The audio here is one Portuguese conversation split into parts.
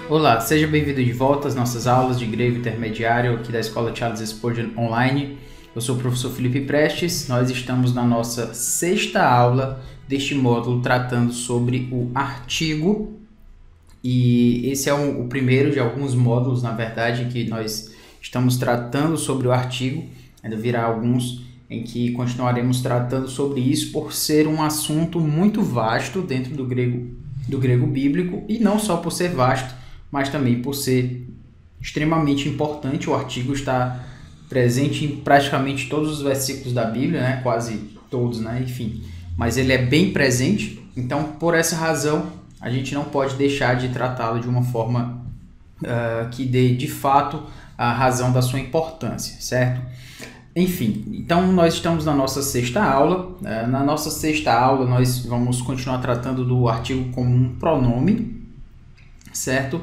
Olá, seja bem-vindo de volta às nossas aulas de grego intermediário aqui da Escola Charles Spurgeon Online. Eu sou o professor Felipe Prestes, nós estamos na nossa sexta aula deste módulo tratando sobre o artigo e esse é o primeiro de alguns módulos, na verdade, que nós estamos tratando sobre o artigo. Ainda virá alguns em que continuaremos tratando sobre isso por ser um assunto muito vasto dentro do grego bíblico e não só por ser vasto, mas também por ser extremamente importante. O artigo está presente em praticamente todos os versículos da Bíblia, né? Quase todos, né? Enfim, mas ele é bem presente, então por essa razão a gente não pode deixar de tratá-lo de uma forma que dê de fato a razão da sua importância, certo? Enfim, então nós estamos na nossa sexta aula. Na nossa sexta aula nós vamos continuar tratando do artigo como um pronome, certo?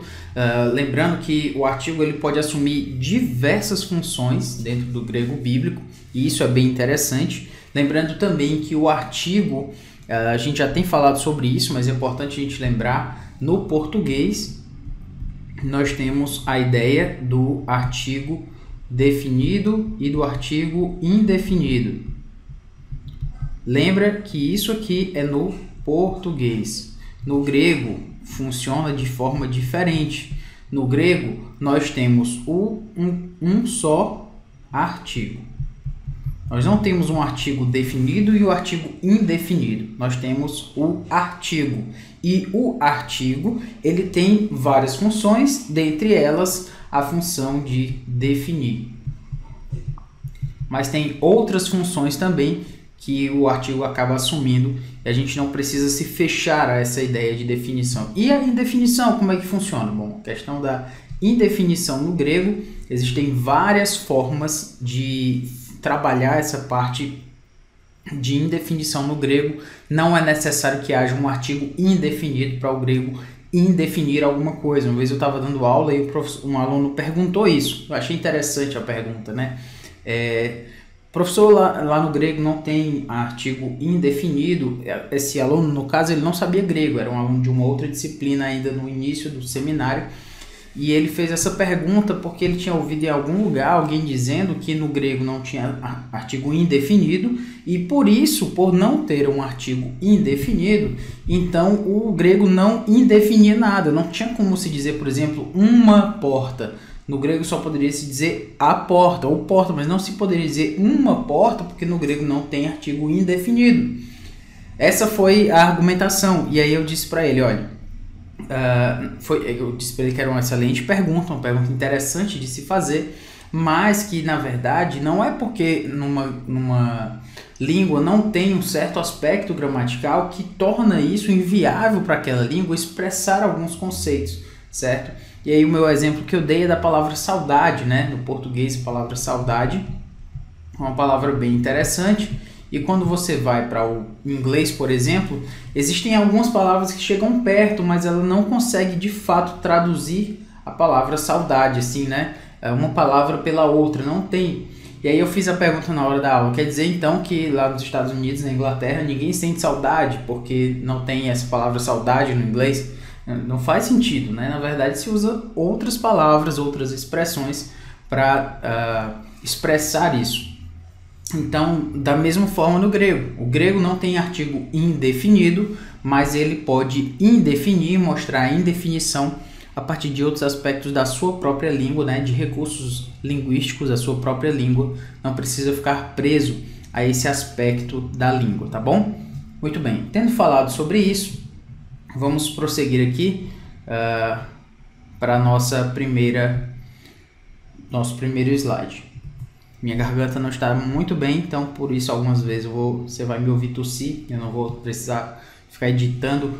Lembrando que o artigo ele pode assumir diversas funções dentro do grego bíblico, e isso é bem interessante. Lembrando também que o artigo, a gente já tem falado sobre isso, mas é importante a gente lembrar, no português nós temos a ideia do artigo definido e do artigo indefinido. Lembra que isso aqui é no português. No grego funciona de forma diferente. No grego nós temos um só artigo. Nós não temos um artigo definido e o artigo indefinido. Nós temos o artigo. E o artigo ele tem várias funções, dentre elas a função de definir. Mas tem outras funções também que o artigo acaba assumindo e a gente não precisa se fechar a essa ideia de definição. E a indefinição, como é que funciona? Bom, a questão da indefinição no grego, existem várias formas de trabalhar essa parte de indefinição no grego. Não é necessário que haja um artigo indefinido para o grego indefinir alguma coisa. Uma vez eu estava dando aula e um aluno perguntou isso. Eu achei interessante a pergunta, né? Professor, lá no grego não tem artigo indefinido. Esse aluno, no caso, ele não sabia grego, era um aluno de uma outra disciplina ainda no início do seminário, e ele fez essa pergunta porque ele tinha ouvido em algum lugar alguém dizendo que no grego não tinha artigo indefinido, e por isso, por não ter um artigo indefinido, então o grego não indefinia nada. Não tinha como se dizer, por exemplo, uma porta. No grego só poderia se dizer a porta ou porta, mas não se poderia dizer uma porta, porque no grego não tem artigo indefinido. Essa foi a argumentação. E aí eu disse para ele, olha, eu disse para ele que era uma excelente pergunta, uma pergunta interessante de se fazer, mas que na verdade não é porque numa língua não tem um certo aspecto gramatical que torna isso inviável para aquela língua expressar alguns conceitos, certo? E aí o meu exemplo que eu dei é da palavra saudade, né? No português a palavra saudade é uma palavra bem interessante, e quando você vai para o inglês, por exemplo, existem algumas palavras que chegam perto, mas ela não consegue de fato traduzir a palavra saudade, assim, né? Uma palavra pela outra, não tem. E aí eu fiz a pergunta na hora da aula, quer dizer então que lá nos Estados Unidos, na Inglaterra, ninguém sente saudade porque não tem essa palavra saudade no inglês? Não faz sentido, né? Na verdade se usa outras palavras, outras expressões para expressar isso. Então, da mesma forma no grego. O grego não tem artigo indefinido, mas ele pode indefinir, mostrar a indefinição a partir de outros aspectos da sua própria língua, né? De recursos linguísticos da sua própria língua. Não precisa ficar preso a esse aspecto da língua, tá bom? Muito bem, tendo falado sobre isso, vamos prosseguir aqui para nosso primeiro slide. Minha garganta não está muito bem, então por isso algumas vezes você vai me ouvir tossir. Eu não vou precisar ficar editando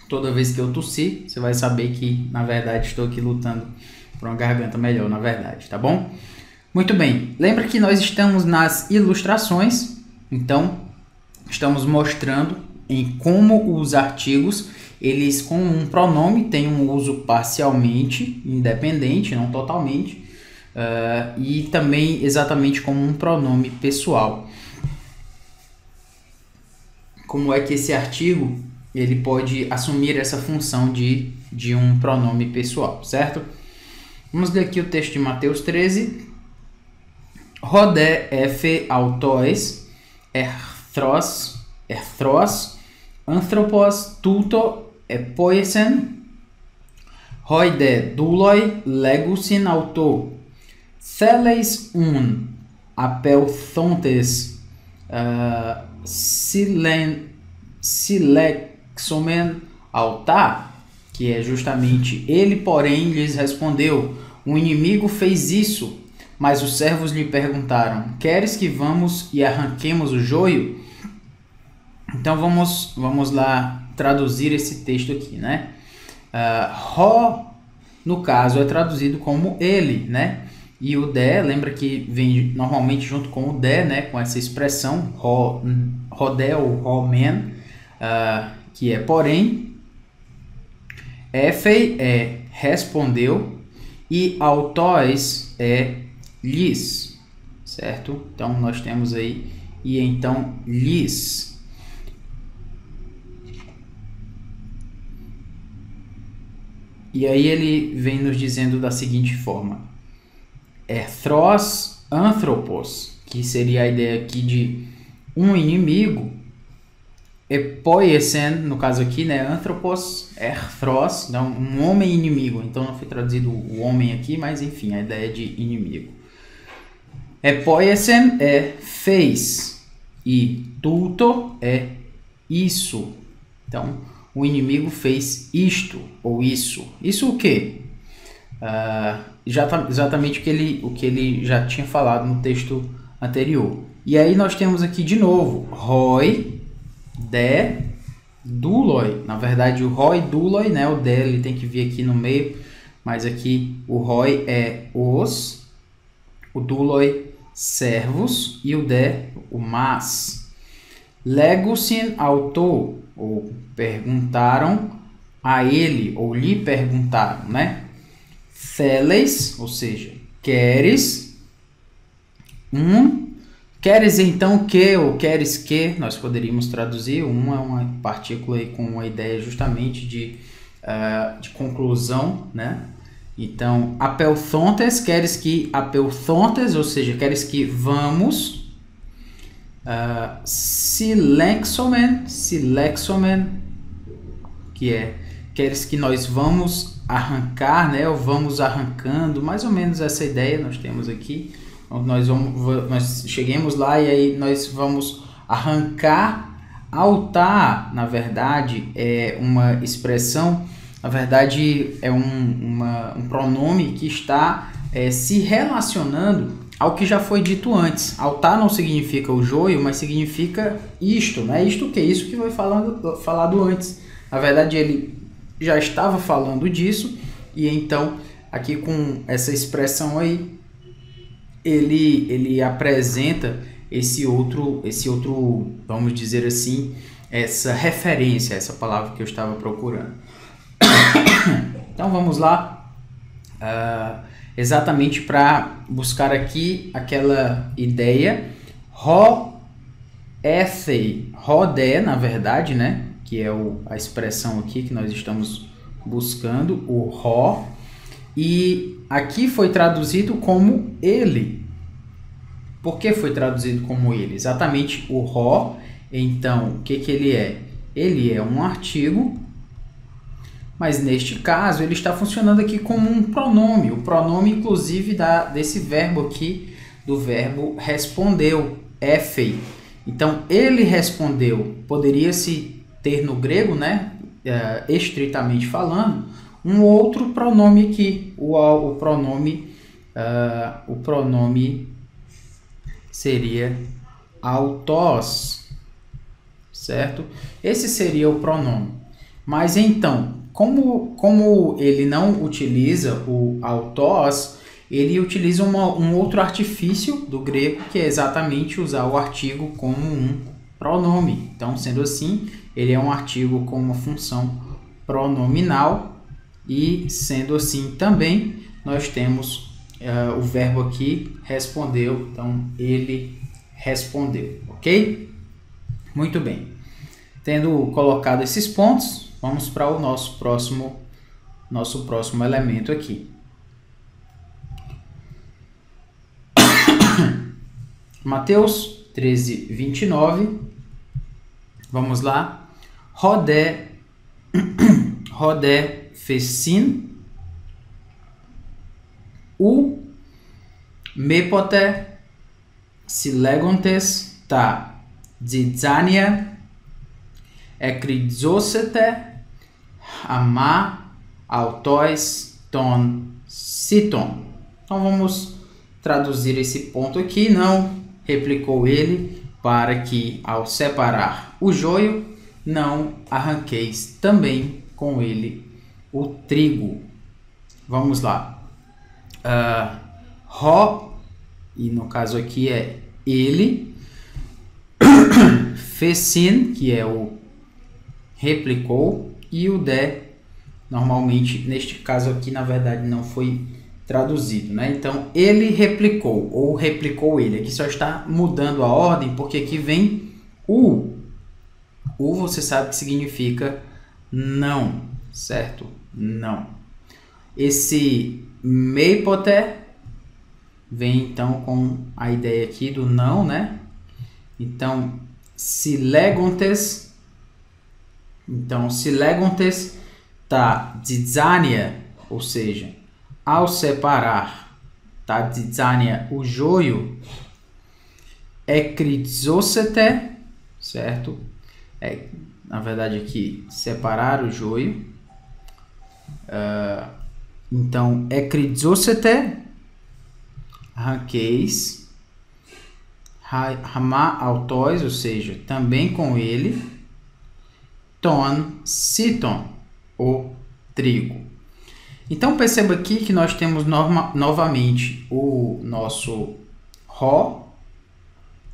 toda vez que eu tossir. Você vai saber que na verdade estou aqui lutando por uma garganta melhor, na verdade, tá bom? Muito bem, lembra que nós estamos nas ilustrações, então estamos mostrando em como os artigos, eles com um pronome têm um uso parcialmente independente, não totalmente, e também exatamente como um pronome pessoal. Como é que esse artigo ele pode assumir essa função de um pronome pessoal, certo? Vamos ler aqui o texto de Mateus 13. Rodé efe autois, erthros, anthropos tuto epoisen, hoide duloi legusin auto, theles apelthontes silexomen alta, que é justamente ele, porém, lhes respondeu: o inimigo fez isso. Mas os servos lhe perguntaram: queres que vamos e arranquemos o joio? Então vamos lá traduzir esse texto aqui, né? Ro, no caso, é traduzido como ele, né? E o de, lembra que vem normalmente junto com o de, né? Com essa expressão, rodé ou romen, que é porém. Efei é respondeu e autóis é lhes, certo? Então nós temos aí e então lhes. E aí ele vem nos dizendo da seguinte forma: erthros anthropos, que seria a ideia aqui de um inimigo, epoiesen, no caso aqui, né, anthropos, erthros, então um homem inimigo. Então não foi traduzido o homem aqui, mas enfim, a ideia de inimigo. Epoiesen é fez e tuto é isso. Então o inimigo fez isto ou isso. Isso o quê? Exatamente o que ele já tinha falado no texto anterior. E aí nós temos aqui de novo roi, de, duloi. Na verdade o roi, duloi, né? O de ele tem que vir aqui no meio, mas aqui o roi é os, o duloi servos e o de o mas. Legusin auto, ou perguntaram a ele, ou lhe perguntaram, né? Theles, ou seja, queres queres então que, ou queres que, nós poderíamos traduzir, uma partícula aí com uma ideia justamente de conclusão, né? Então, apelthontes, queres que apelthontes, ou seja, queres que vamos. Silexomen, que é queres que nós vamos arrancar, né? Ou vamos arrancando, mais ou menos essa ideia nós temos aqui. Nós cheguemos lá e aí nós vamos arrancar. Altar, na verdade, é uma expressão, na verdade é um pronome que está se relacionando ao que já foi dito antes. Altar não significa o joio, mas significa isto, né? Isto que é isso que foi falado antes. Na verdade, ele já estava falando disso, e então, aqui com essa expressão aí, ele apresenta esse outro, vamos dizer assim, essa referência, essa palavra que eu estava procurando. Então, vamos lá. Exatamente para buscar aqui aquela ideia rodé, na verdade, né? Que é a expressão aqui que nós estamos buscando, o ro, e aqui foi traduzido como ele. Por que foi traduzido como ele? Exatamente o ro. Então, o que ele é? Ele é um artigo, mas neste caso ele está funcionando aqui como um pronome. O pronome, inclusive, desse verbo aqui, do verbo respondeu, éfei. Então, ele respondeu. Poderia-se ter no grego, né, estritamente falando, um outro pronome aqui. O pronome seria autós, certo? Esse seria o pronome. Mas então, como ele não utiliza o autós, ele utiliza um outro artifício do grego, que é exatamente usar o artigo como um pronome. Então, sendo assim, ele é um artigo com uma função pronominal, e sendo assim também, nós temos o verbo aqui, respondeu. Então, ele respondeu, ok? Muito bem. Tendo colocado esses pontos, vamos para o nosso próximo elemento aqui. Mateus 13, 29. Vamos lá. Rodé fecin u mepote silegontes ta zizania ekrizosete ama autois ton siton. Então vamos traduzir esse ponto aqui. Não replicou ele, para que ao separar o joio não arranqueis também com ele o trigo. Vamos lá. Ró, e no caso aqui é ele. Fecin, que é o replicou, e o de, normalmente, neste caso aqui, na verdade, não foi traduzido, né? Então, ele replicou, ou replicou ele. Aqui só está mudando a ordem, porque aqui vem o. O você sabe que significa não, certo? Não. Esse meipote vem, então, com a ideia aqui do não, né? Então, silegontes. Então, silegontes tá zizania, ou seja, ao separar tá zizania o joio, ekrizosete, certo? Na verdade aqui, separar o joio. Então, ekrizosete, arranqueis, hama autois, ou seja, também com ele, ton siton, o trigo. Então perceba aqui que nós temos novamente o nosso ró,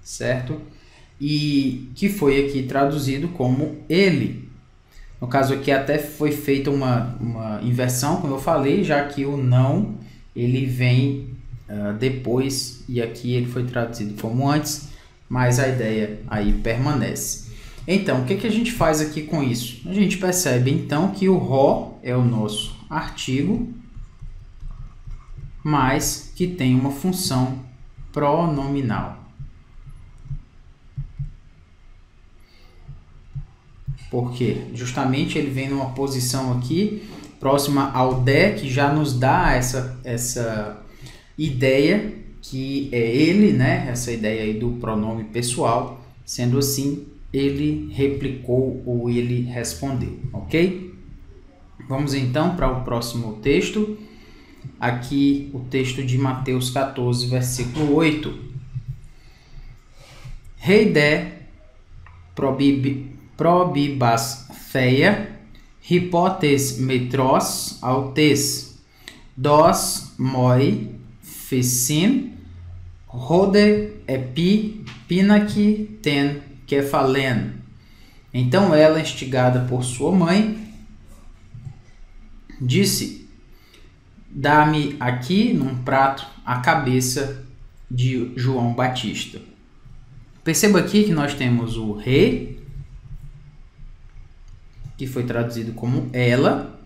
certo? E que foi aqui traduzido como ele. No caso aqui até foi feita uma inversão, como eu falei, já que o não ele vem depois, e aqui ele foi traduzido como antes, mas a ideia aí permanece. Então, o que a gente faz aqui com isso? A gente percebe, então, que o ró é o nosso artigo, mas que tem uma função pronominal. Por quê? Justamente ele vem numa posição aqui, próxima ao de, que já nos dá essa ideia que é ele, né? Essa ideia aí do pronome pessoal. Sendo assim, ele replicou ou ele respondeu, ok? Vamos então para o próximo texto. Aqui o texto de Mateus 14, versículo 8. Heide probibas theia, hipotes metros autes, dos moi fecin, rode epi pinaci ten kefalen. Então ela, instigada por sua mãe, disse: dá-me aqui num prato a cabeça de João Batista. Perceba aqui que nós temos o rei, que foi traduzido como ela,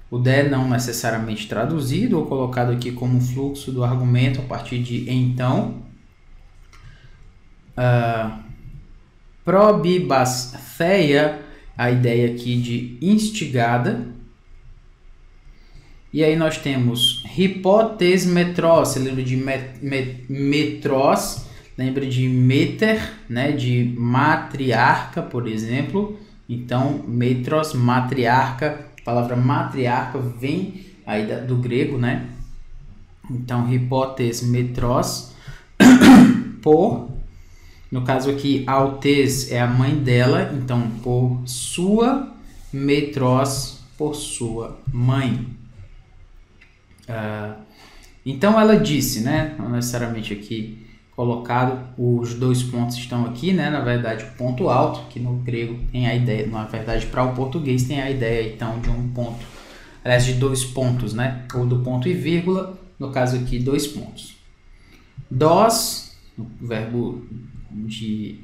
o de não necessariamente traduzido ou colocado aqui como fluxo do argumento a partir de então. Probibas theia, a ideia aqui de instigada. E aí nós temos hipotes metros, você lembra de metros, lembra de meter, né, de matriarca, por exemplo. Então, metros, matriarca, a palavra matriarca vem aí do grego, né? Então, hipotes metros, por, no caso aqui, autes é a mãe dela, então, por sua, metros, por sua mãe. Então ela disse, né? Não necessariamente aqui colocado, os dois pontos estão aqui, né? Na verdade, o ponto alto, que no grego tem a ideia, na verdade, para o português tem a ideia então de um ponto, aliás, de dois pontos, né? Ou do ponto e vírgula, no caso aqui, dois pontos. Dos, o verbo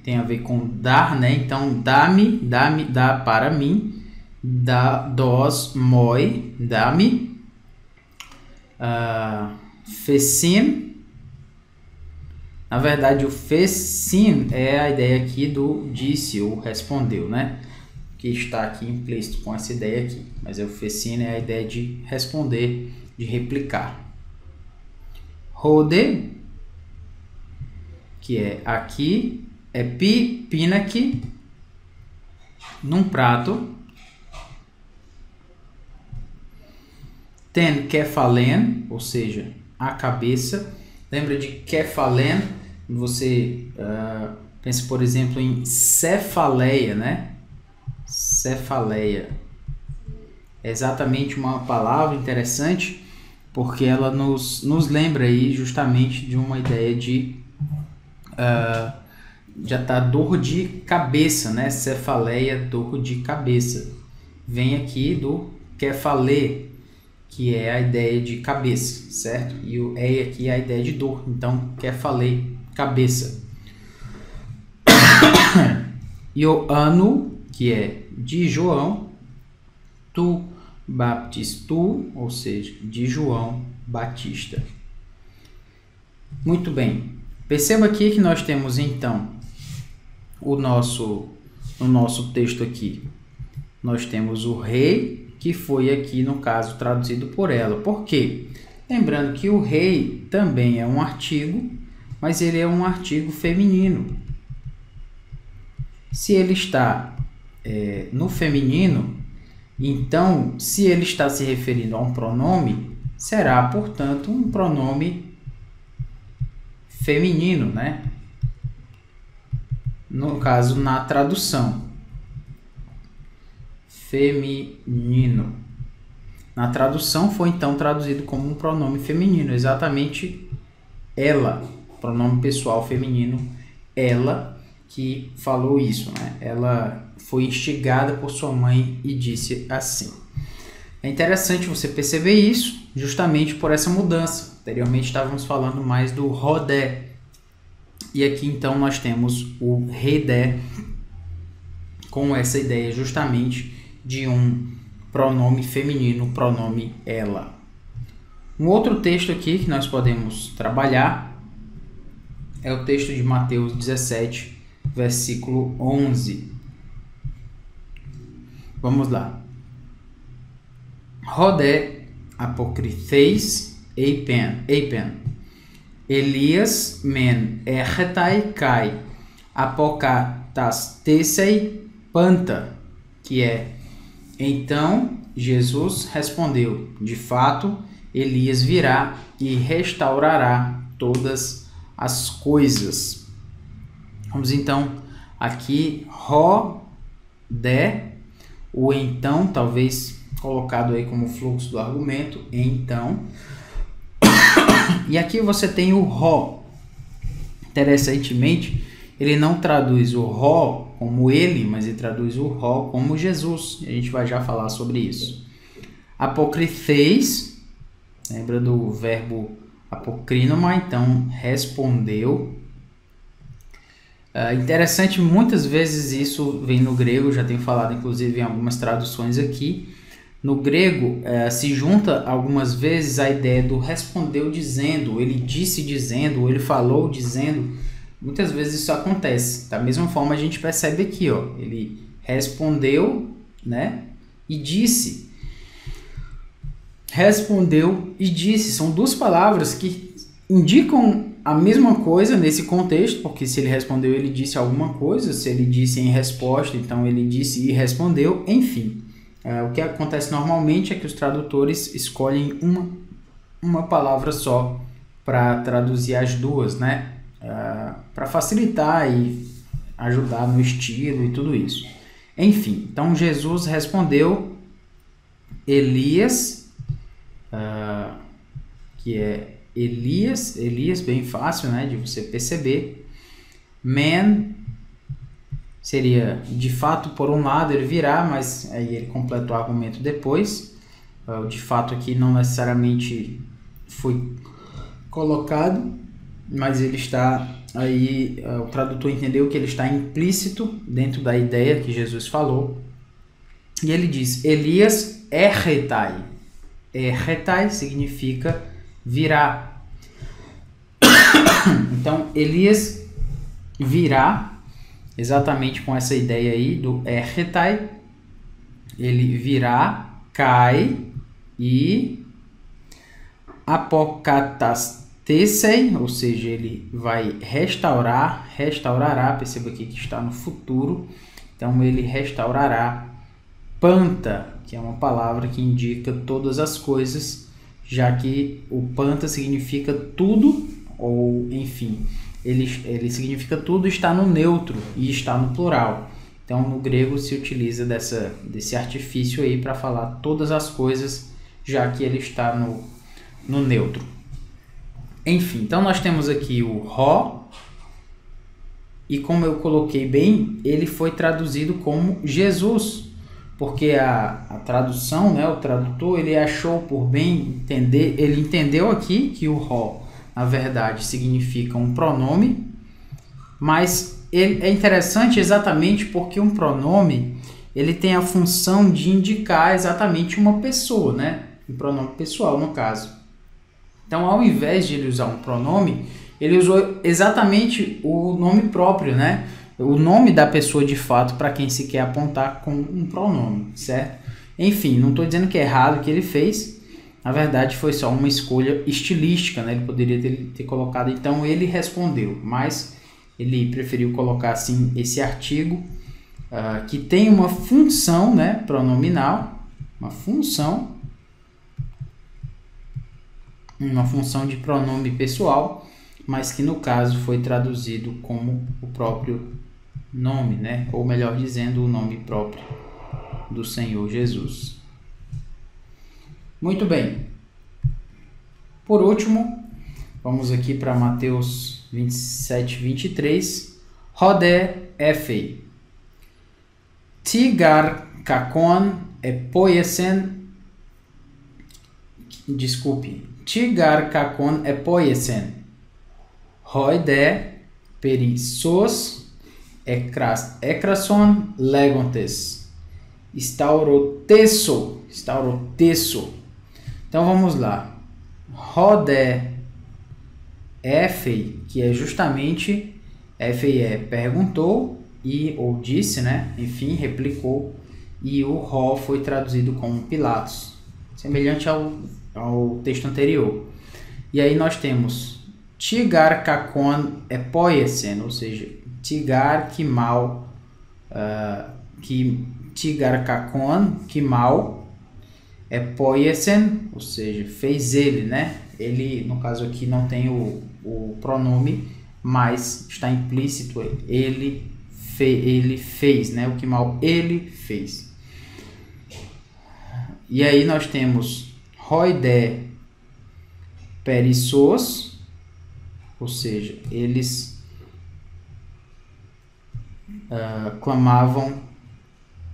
tem a ver com dar, né? Então, dá-me, dá para mim, dos moi, dá-me, fecim. Na verdade, o fecim é a ideia aqui do disse ou respondeu, né? Que está aqui implícito com essa ideia aqui. Mas o fecim é a ideia de responder, de replicar. Rode, que é aqui, é pinak, num prato. Ten kefalen, ou seja, a cabeça. Lembra de kefalen? Você pensa, por exemplo, em cefaleia, né? Cefaleia. É exatamente uma palavra interessante, porque ela nos lembra aí justamente de uma ideia de dor de cabeça, né? Cefaleia, dor de cabeça. Vem aqui do kefale, que é a ideia de cabeça, certo? E o aqui é a ideia de dor. Então, kefale, cabeça. E o ano, que é de João, tu baptistu, ou seja, de João Batista. Muito bem. Perceba aqui que nós temos, então, no nosso texto aqui, nós temos o rei, que foi aqui, no caso, traduzido por ela. Por quê? Lembrando que o rei também é um artigo, mas ele é um artigo feminino. Se ele está no feminino, então, se ele está se referindo a um pronome, será, portanto, um pronome feminino, né? No caso, na tradução. Feminino. Na tradução foi então traduzido como um pronome feminino, exatamente ela, pronome pessoal feminino, ela que falou isso, né? Ela foi instigada por sua mãe e disse assim. É interessante você perceber isso justamente por essa mudança. Anteriormente estávamos falando mais do rodé. E aqui então nós temos o redé com essa ideia justamente de um pronome feminino, pronome ela. Um outro texto aqui que nós podemos trabalhar é o texto de Mateus 17, versículo 11. Vamos lá. Rodé apokritheis eipen. Elias men erretai kai apokatastesei panta, que é: então Jesus respondeu, de fato, Elias virá e restaurará todas as coisas. Vamos então aqui, rodé, o então, talvez colocado aí como fluxo do argumento, então. E aqui você tem o ró. Interessantemente, ele não traduz o ró como ele, mas ele traduz o ró como Jesus. A gente vai já falar sobre isso. Apocritheis, lembra do verbo apocrinoma, então respondeu. Interessante, muitas vezes isso vem no grego, já tenho falado inclusive em algumas traduções aqui. No grego se junta algumas vezes a ideia do respondeu dizendo, ele disse dizendo, ele falou dizendo. Muitas vezes isso acontece. Da mesma forma a gente percebe aqui, ó, ele respondeu, né, e disse. Respondeu e disse. São duas palavras que indicam a mesma coisa nesse contexto, porque se ele respondeu, ele disse alguma coisa. Se ele disse em resposta, então ele disse e respondeu. Enfim, o que acontece normalmente é que os tradutores escolhem uma palavra só para traduzir as duas, né? Para facilitar e ajudar no estilo e tudo isso. Enfim, então Jesus respondeu, Elias, que é Elias, bem fácil, né, de você perceber. Man seria, de fato, por um lado ele virá, mas aí ele completa o argumento depois. De fato aqui não necessariamente foi colocado, mas ele está aí, o tradutor entendeu que ele está implícito dentro da ideia que Jesus falou. E ele diz, Elias erretai. Erretai significa virá. Então, Elias virá, exatamente com essa ideia aí do erretai. Ele virá, cai e apokatastesei, ou seja, ele vai restaurará, perceba aqui que está no futuro, então ele restaurará. Panta, que é uma palavra que indica todas as coisas, já que o panta significa tudo, ou enfim, ele significa tudo, está no neutro e está no plural. Então, no grego se utiliza desse artifício aí para falar todas as coisas, já que ele está no neutro. Enfim, então nós temos aqui o Ró, e como eu coloquei bem, ele foi traduzido como Jesus, porque a tradução, né, o tradutor, ele achou por bem entender, ele entendeu aqui que o Ró, na verdade, significa um pronome, mas ele é interessante exatamente porque um pronome, ele tem a função de indicar exatamente uma pessoa, né? Um pronome pessoal, no caso. Então, ao invés de ele usar um pronome, ele usou exatamente o nome próprio, né? O nome da pessoa de fato para quem se quer apontar com um pronome, certo? Enfim, não estou dizendo que é errado o que ele fez, na verdade foi só uma escolha estilística, né? Ele poderia ter colocado, então ele respondeu, mas ele preferiu colocar assim esse artigo que tem uma função, né, pronominal, uma função de pronome pessoal, mas que no caso foi traduzido como o próprio nome, né? Ou melhor dizendo, o nome próprio do Senhor Jesus. Muito bem. Por último, vamos aqui para Mateus 27, 23. Rodé efei. Tigar kakon epoiesen. Desculpe. Tigar kakon epoiesen. Rodé perissos ekrason legontes. Staurotesso. Então vamos lá. Rodé efei, que é justamente efei perguntou e ou disse, né? Enfim, replicou, e o Ró foi traduzido como Pilatos, semelhante ao texto anterior. E aí nós temos Tigar kakon epoiesen, ou seja, Tigar que mal, Tigar kakon que mal, epoiesen, ou seja, fez ele, né? Ele, no caso aqui, não tem o pronome, mas está implícito ele fez, né? O que mal ele fez. E aí nós temos Roidé perissos, ou seja, eles clamavam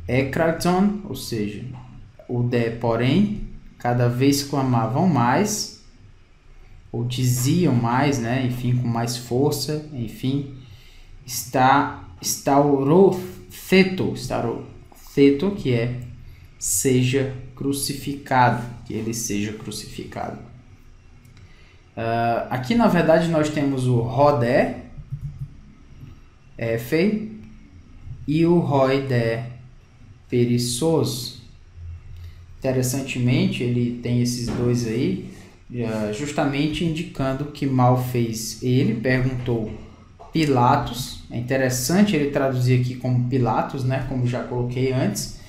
ekraton, ou seja, o dé, porém, cada vez clamavam mais, ou diziam mais, né? Enfim, com mais força, enfim, staurotheto, que é seja crucificado, que ele seja crucificado. Aqui, na verdade, nós temos o Rodé, efei, e o Roidé, perissos. Interessantemente, ele tem esses dois aí, justamente indicando que mal fez ele, perguntou Pilatos. É interessante ele traduzir aqui como Pilatos, né? Como já coloquei antes,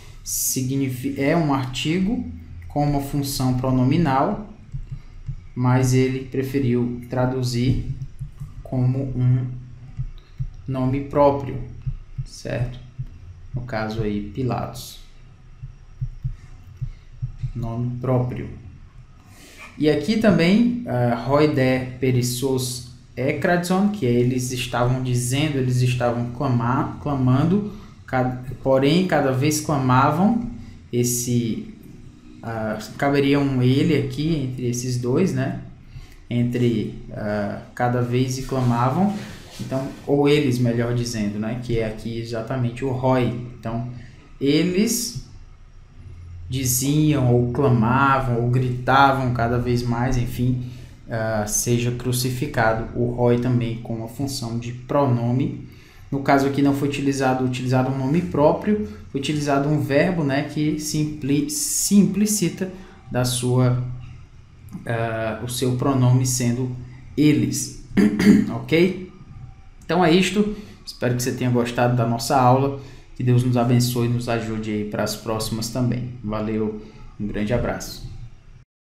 é um artigo com uma função pronominal, mas ele preferiu traduzir como um nome próprio, certo? No caso aí, Pilatos. Nome próprio. E aqui também, Roidé perissos ekradson, que eles estavam dizendo, eles estavam clamando, porém, cada vez clamavam, caberia um ele aqui, entre esses dois, né? entre cada vez e clamavam, então, ou eles, melhor dizendo, né, que é aqui exatamente o ROI. Então, eles diziam, ou clamavam, ou gritavam cada vez mais, enfim, seja crucificado. O ROI também com a função de pronome. No caso aqui não foi utilizado um nome próprio, foi utilizado um verbo, né, que se implicita da sua, o seu pronome sendo eles. Ok? Então é isto. Espero que você tenha gostado da nossa aula. Que Deus nos abençoe e nos ajude aí para as próximas também. Valeu, um grande abraço.